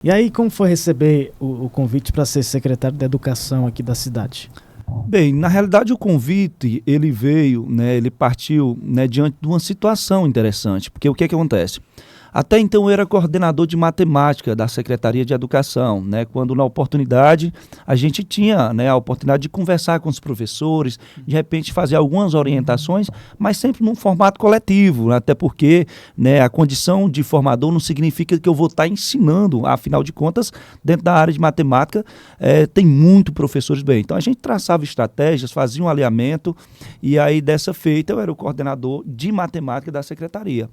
E aí, como foi receber o convite para ser secretário da Educação aqui da cidade? Bem, na realidade o convite, ele veio, né, ele partiu, né, diante de uma situação interessante, porque o que é que acontece? Até então eu era coordenador de matemática da Secretaria de Educação, né, quando na oportunidade a gente tinha, né, a oportunidade de conversar com os professores, de repente fazer algumas orientações, mas sempre num formato coletivo, até porque, né, a condição de formador não significa que eu vou estar ensinando, afinal de contas, dentro da área de matemática tem muito professores bem. Então a gente traçava estratégias, fazia um alinhamento e aí dessa feita eu era o coordenador de matemática da Secretaria.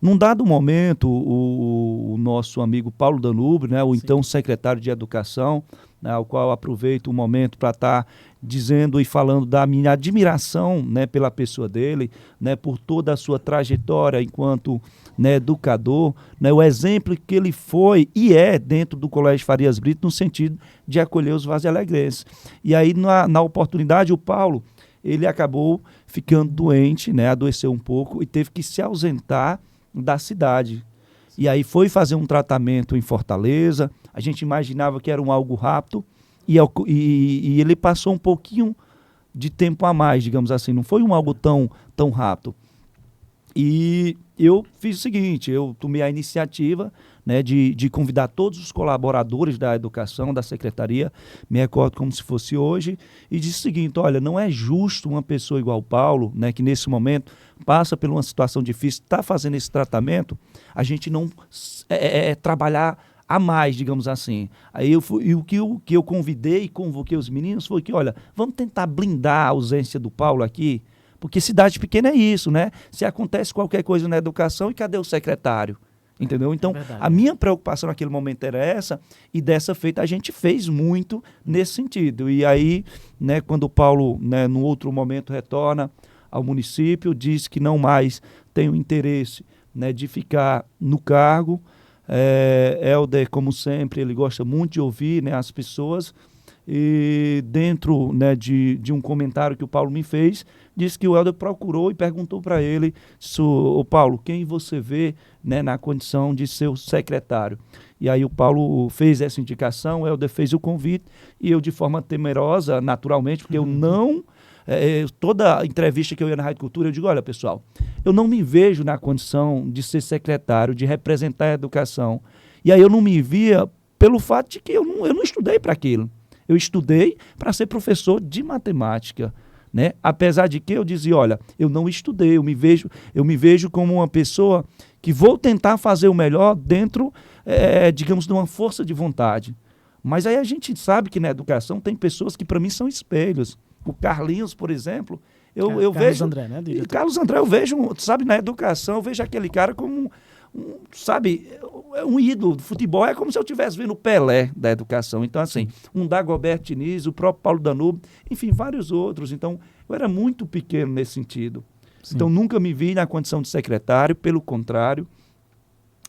Num dado momento, o nosso amigo Paulo Danúbio, né, o então secretário de Educação, né, ao qual aproveito o momento para estar dizendo e falando da minha admiração, né, pela pessoa dele, né, por toda a sua trajetória enquanto, né, educador, né, o exemplo que ele foi e é dentro do Colégio Farias Brito no sentido de acolher os vazialegrenses. E aí, na oportunidade, o Paulo, ele acabou ficando doente, né, adoeceu um pouco e teve que se ausentar da cidade. E aí foi fazer um tratamento em Fortaleza, a gente imaginava que era algo rápido, e ele passou um pouquinho de tempo a mais, digamos assim, não foi algo tão rápido. E eu fiz o seguinte, eu tomei a iniciativa, né, de convidar todos os colaboradores da educação, da secretaria, me recordo como se fosse hoje, e disse o seguinte: olha, não é justo uma pessoa igual o Paulo, né, que nesse momento passa por uma situação difícil, está fazendo esse tratamento, a gente não trabalhar a mais, digamos assim. Aí o que eu convidei e convoquei os meninos foi que, olha, vamos tentar blindar a ausência do Paulo aqui, porque cidade pequena é isso, né? Se acontece qualquer coisa na educação, e cadê o secretário? Entendeu? Então, a minha preocupação naquele momento era essa, e dessa feita a gente fez muito nesse sentido. E aí, né, quando o Paulo, né, no outro momento, retorna ao município, diz que não mais tem o interesse, né, de ficar no cargo. Helder, como sempre, ele gosta muito de ouvir, né, as pessoas, e dentro, né, de um comentário que o Paulo me fez, disse que o Helder procurou e perguntou para ele: o Paulo, quem você vê, né, na condição de ser o secretário? E aí o Paulo fez essa indicação, o Helder fez o convite, e eu, de forma temerosa, naturalmente, porque eu não... toda entrevista que eu ia na Rádio Cultura, eu digo: olha, pessoal, eu não me vejo na condição de ser secretário, de representar a educação. E aí eu não me via pelo fato de que eu não estudei para aquilo. Eu estudei para ser professor de matemática, né? Apesar de que eu dizia: olha, eu não estudei, eu me vejo como uma pessoa que vou tentar fazer o melhor dentro, digamos, de uma força de vontade. Mas aí a gente sabe que na educação tem pessoas que para mim são espelhos. O Carlinhos, por exemplo, eu vejo... André, né? Carlos André, eu vejo, sabe, na educação, eu vejo aquele cara como sabe, um ídolo do futebol. É como se eu estivesse vendo o Pelé da educação. Então, assim, um Dagobert Diniz, o próprio Paulo Danúbio, enfim, vários outros. Então, eu era muito pequeno nesse sentido. Sim. Então, nunca me vi na condição de secretário, pelo contrário.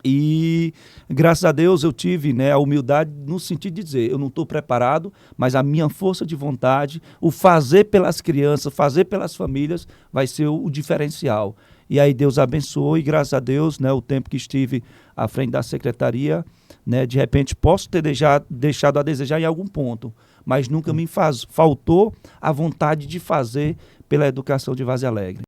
E, graças a Deus, eu tive, né, a humildade no sentido de dizer: eu não estou preparado, mas a minha força de vontade, o fazer pelas crianças, fazer pelas famílias, vai ser o diferencial. E aí Deus abençoou e, graças a Deus, né, o tempo que estive à frente da secretaria, né, de repente posso ter deixado a desejar em algum ponto, mas nunca me faltou a vontade de fazer pela educação de Vazialegre.